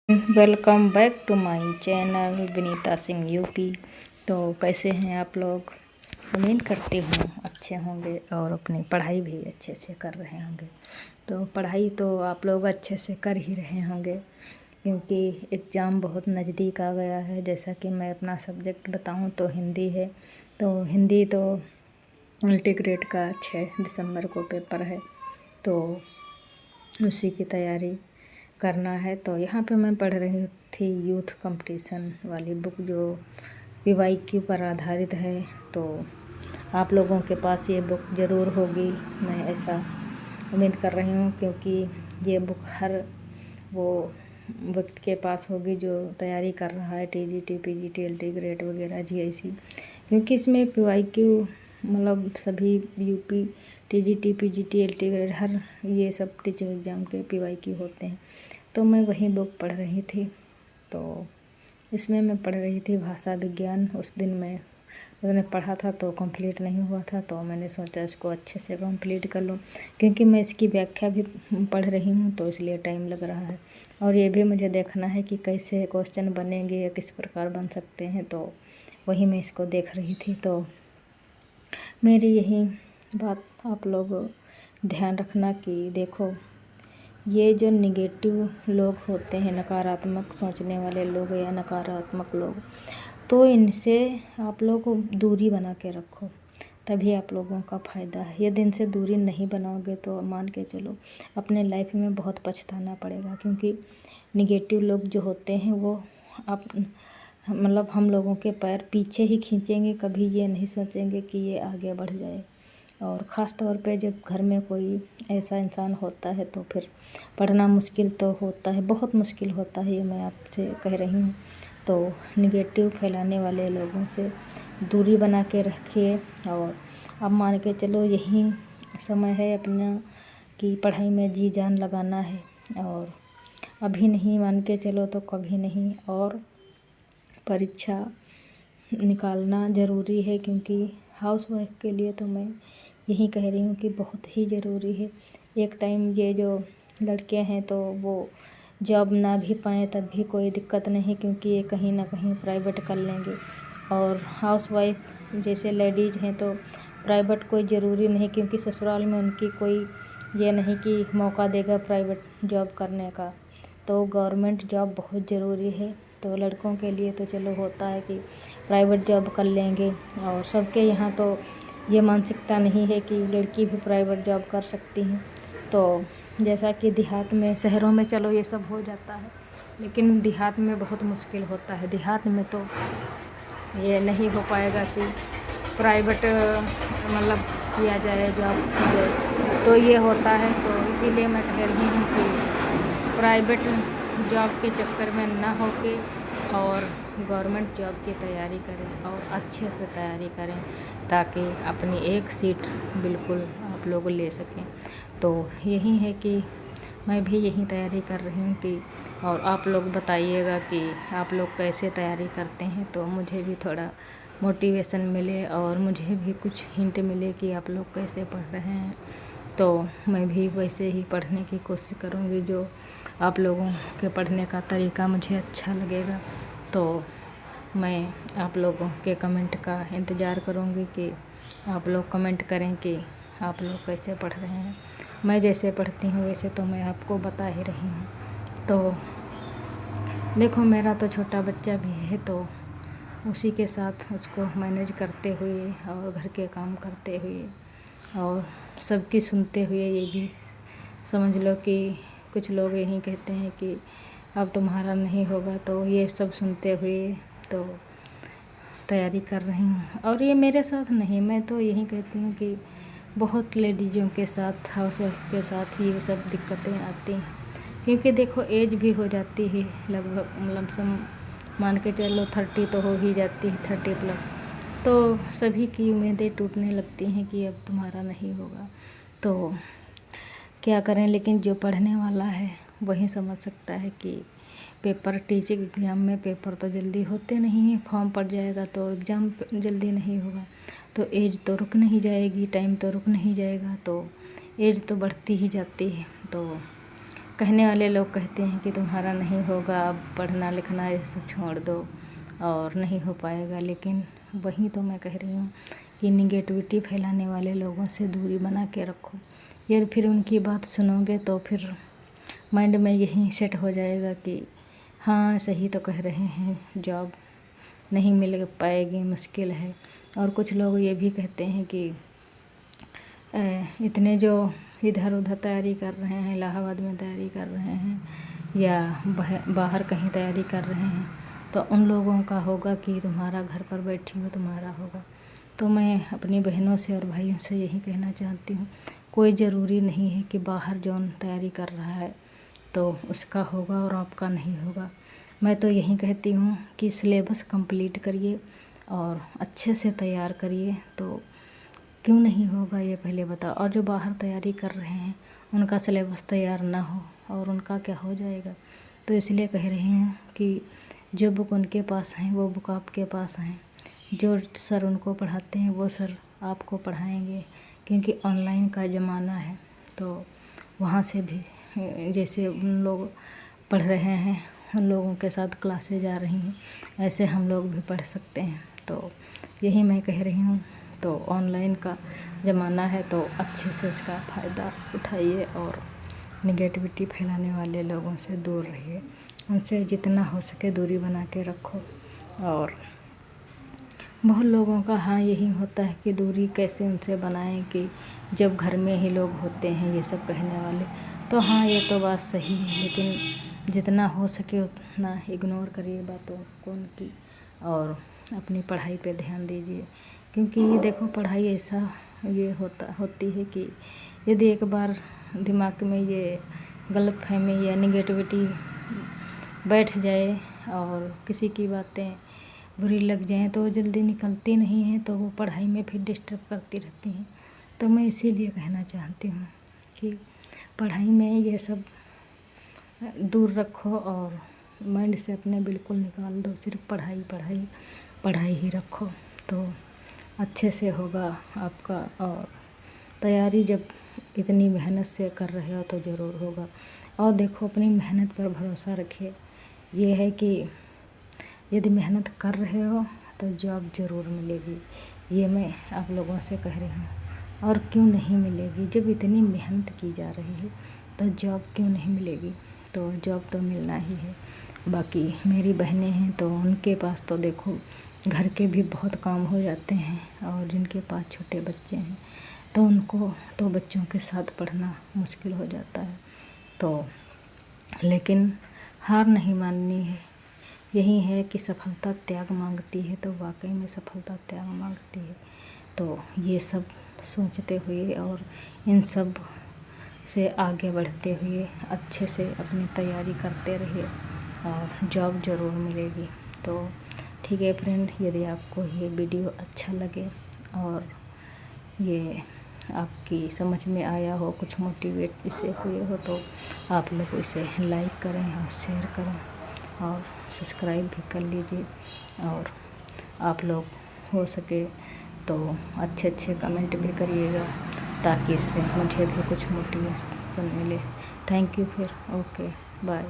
Welcome back to my channel Vinita Singh UP. तो कैसे हैं आप लोग? उम्मीद करती हूँ अच्छे होंगे और अपनी पढ़ाई भी अच्छे से कर रहे होंगे। तो पढ़ाई तो आप लोग अच्छे से कर ही रहे होंगे क्योंकि एग्ज़ाम बहुत नज़दीक आ गया है। जैसा कि मैं अपना सब्जेक्ट बताऊँ तो हिंदी है। तो हिंदी तो मल्टीग्रेड का 6 दिसंबर को पेपर है, तो उसी की तैयारी करना है। तो यहाँ पे मैं पढ़ रही थी यूथ कंपटीशन वाली बुक जो PYQ पर आधारित है। तो आप लोगों के पास ये बुक ज़रूर होगी, मैं ऐसा उम्मीद कर रही हूँ, क्योंकि ये बुक हर वो व्यक्ति के पास होगी जो तैयारी कर रहा है TGT PGT LT ग्रेड वगैरह GIC, क्योंकि इसमें PYQ मतलब सभी UP TGT PGT LT grade हर ये सब टीचिंग एग्ज़ाम के PYQ होते हैं। तो मैं वही बुक पढ़ रही थी। तो इसमें मैं पढ़ रही थी भाषा विज्ञान। उस दिन मैंने पढ़ा था तो कंप्लीट नहीं हुआ था, तो मैंने सोचा इसको अच्छे से कंप्लीट कर लूँ, क्योंकि मैं इसकी व्याख्या भी पढ़ रही हूँ तो इसलिए टाइम लग रहा है। और ये भी मुझे देखना है कि कैसे क्वेश्चन बनेंगे या किस प्रकार बन सकते हैं, तो वही मैं इसको देख रही थी। तो मेरी यही बात आप लोग ध्यान रखना कि देखो, ये जो निगेटिव लोग होते हैं, नकारात्मक सोचने वाले लोग या नकारात्मक लोग, तो इनसे आप लोग दूरी बना के रखो, तभी आप लोगों का फ़ायदा है। यदि इनसे दूरी नहीं बनाओगे तो मान के चलो अपने लाइफ में बहुत पछताना पड़ेगा, क्योंकि निगेटिव लोग जो होते हैं वो आप मतलब हम लोगों के पैर पीछे ही खींचेंगे, कभी ये नहीं सोचेंगे कि ये आगे बढ़ जाए। और ख़ास तौर पे जब घर में कोई ऐसा इंसान होता है तो फिर पढ़ना मुश्किल तो होता है, बहुत मुश्किल होता है, ये मैं आपसे कह रही हूँ। तो निगेटिव फैलाने वाले लोगों से दूरी बना के रखिए। और अब मान के चलो यही समय है अपना कि पढ़ाई में जी जान लगाना है, और अभी नहीं मान के चलो तो कभी नहीं। और परीक्षा निकालना ज़रूरी है, क्योंकि हाउसवाइफ के लिए तो मैं यही कह रही हूँ कि बहुत ही ज़रूरी है। एक टाइम ये जो लड़के हैं तो वो जॉब ना भी पाएँ तब भी कोई दिक्कत नहीं, क्योंकि ये कहीं ना कहीं प्राइवेट कर लेंगे। और हाउसवाइफ जैसे लेडीज़ हैं तो प्राइवेट कोई ज़रूरी नहीं, क्योंकि ससुराल में उनकी कोई ये नहीं कि मौका देगा प्राइवेट जॉब करने का। तो गवर्नमेंट जॉब बहुत ज़रूरी है। तो लड़कों के लिए तो चलो होता है कि प्राइवेट जॉब कर लेंगे, और सबके यहाँ तो ये मानसिकता नहीं है कि लड़की भी प्राइवेट जॉब कर सकती हैं। तो जैसा कि देहात में, शहरों में चलो ये सब हो जाता है, लेकिन देहात में बहुत मुश्किल होता है। देहात में तो ये नहीं हो पाएगा कि प्राइवेट मतलब किया जाए जॉब, तो ये होता है। तो इसीलिए मैं कह रही हूँ कि प्राइवेट जॉब के चक्कर में ना होके और गवर्नमेंट जॉब की तैयारी करें और अच्छे से तैयारी करें, ताकि अपनी एक सीट बिल्कुल आप लोग ले सकें। तो यही है कि मैं भी यही तैयारी कर रही हूँ कि, और आप लोग बताइएगा कि आप लोग कैसे तैयारी करते हैं, तो मुझे भी थोड़ा मोटिवेशन मिले और मुझे भी कुछ हिंट मिले कि आप लोग कैसे पढ़ रहे हैं। तो मैं भी वैसे ही पढ़ने की कोशिश करूँगी जो आप लोगों के पढ़ने का तरीका मुझे अच्छा लगेगा। तो मैं आप लोगों के कमेंट का इंतज़ार करूँगी कि आप लोग कमेंट करें कि आप लोग कैसे पढ़ रहे हैं। मैं जैसे पढ़ती हूँ वैसे तो मैं आपको बता ही रही हूँ। तो देखो, मेरा तो छोटा बच्चा भी है, तो उसी के साथ उसको मैनेज करते हुए और घर के काम करते हुए और सबकी सुनते हुए, ये भी समझ लो कि कुछ लोग यही कहते हैं कि अब तुम्हारा नहीं होगा, तो ये सब सुनते हुए तो तैयारी कर रही हूँ। और ये मेरे साथ नहीं, मैं तो यही कहती हूँ कि बहुत लेडीज़ों के साथ, हाउसवाइफ के साथ ये सब दिक्कतें आती हैं, क्योंकि देखो एज भी हो जाती है लगभग लमसम मान के चलो 30 तो हो ही जाती है, 30+। तो सभी की उम्मीदें टूटने लगती हैं कि अब तुम्हारा नहीं होगा, तो क्या करें। लेकिन जो पढ़ने वाला है वही समझ सकता है कि पेपर, टीचिंग एग्ज़ाम में पेपर तो जल्दी होते नहीं हैं। फॉर्म पड़ जाएगा तो एग्ज़ाम जल्दी नहीं होगा, तो एज तो रुक नहीं जाएगी, टाइम तो रुक नहीं जाएगा, तो एज तो बढ़ती ही जाती है। तो कहने वाले लोग कहते हैं कि तुम्हारा नहीं होगा, अब पढ़ना लिखना ये सब छोड़ दो और नहीं हो पाएगा। लेकिन वही तो मैं कह रही हूँ कि निगेटिविटी फैलाने वाले लोगों से दूरी बना के रखो। यदि फिर उनकी बात सुनोगे तो फिर माइंड में यही सेट हो जाएगा कि हाँ सही तो कह रहे हैं, जॉब नहीं मिल पाएगी, मुश्किल है। और कुछ लोग ये भी कहते हैं कि इतने जो इधर उधर तैयारी कर रहे हैं, इलाहाबाद में तैयारी कर रहे हैं या बाहर कहीं तैयारी कर रहे हैं, तो उन लोगों का होगा कि तुम्हारा घर पर बैठी हो तुम्हारा होगा। तो मैं अपनी बहनों से और भाइयों से यही कहना चाहती हूँ, कोई ज़रूरी नहीं है कि बाहर जौन तैयारी कर रहा है तो उसका होगा और आपका नहीं होगा। मैं तो यही कहती हूँ कि सिलेबस कंप्लीट करिए और अच्छे से तैयार करिए, तो क्यों नहीं होगा ये पहले बताओ। और जो बाहर तैयारी कर रहे हैं उनका सिलेबस तैयार ना हो और उनका क्या हो जाएगा। तो इसलिए कह रही हूँ कि जो बुक उनके पास हैं वो बुक आपके पास हैं, जो सर उनको पढ़ाते हैं वो सर आपको पढ़ाएंगे, क्योंकि ऑनलाइन का ज़माना है। तो वहाँ से भी जैसे उन लोग पढ़ रहे हैं, उन लोगों के साथ क्लासेज आ रही हैं, ऐसे हम लोग भी पढ़ सकते हैं। तो यही मैं कह रही हूँ। तो ऑनलाइन का ज़माना है तो अच्छे से इसका फ़ायदा उठाइए और निगेटिविटी फैलाने वाले लोगों से दूर रहिए, उनसे जितना हो सके दूरी बना के रखो। और बहुत लोगों का हाँ यही होता है कि दूरी कैसे उनसे बनाएं कि जब घर में ही लोग होते हैं ये सब कहने वाले। तो हाँ ये तो बात सही है, लेकिन जितना हो सके उतना इग्नोर करिए बातों को उनकी और अपनी पढ़ाई पे ध्यान दीजिए। क्योंकि ये देखो पढ़ाई ऐसा ये होती है कि यदि एक बार दिमाग में ये गलतफहमी या निगेटिविटी बैठ जाए और किसी की बातें बुरी लग जाएं तो जल्दी निकलती नहीं हैं, तो वो पढ़ाई में फिर डिस्टर्ब करती रहती हैं। तो मैं इसीलिए कहना चाहती हूँ कि पढ़ाई में ये सब दूर रखो और माइंड से अपने बिल्कुल निकाल दो, सिर्फ पढ़ाई पढ़ाई पढ़ाई ही रखो तो अच्छे से होगा आपका। और तैयारी जब इतनी मेहनत से कर रहे हो तो ज़रूर होगा। और देखो अपनी मेहनत पर भरोसा रखिए। ये है कि यदि मेहनत कर रहे हो तो जॉब ज़रूर मिलेगी, ये मैं आप लोगों से कह रही हूँ। और क्यों नहीं मिलेगी, जब इतनी मेहनत की जा रही है तो जॉब क्यों नहीं मिलेगी। तो जॉब तो मिलना ही है। बाकी मेरी बहनें हैं तो उनके पास तो देखो घर के भी बहुत काम हो जाते हैं, और जिनके पास छोटे बच्चे हैं तो उनको तो बच्चों के साथ पढ़ना मुश्किल हो जाता है। तो लेकिन हार नहीं माननी है। यही है कि सफलता त्याग मांगती है, तो वाकई में सफलता त्याग मांगती है। तो ये सब सोचते हुए और इन सब से आगे बढ़ते हुए अच्छे से अपनी तैयारी करते रहिए और जॉब ज़रूर मिलेगी। तो ठीक है फ्रेंड, यदि आपको ये वीडियो अच्छा लगे और ये आपकी समझ में आया हो, कुछ मोटिवेट इससे हुए हो, तो आप लोग इसे लाइक करें और शेयर करें और सब्सक्राइब भी कर लीजिए। और आप लोग हो सके तो अच्छे अच्छे कमेंट भी करिएगा, ताकि इससे मुझे भी कुछ मोटिवेशन मिले। थैंक यू फिर, ओके बाय।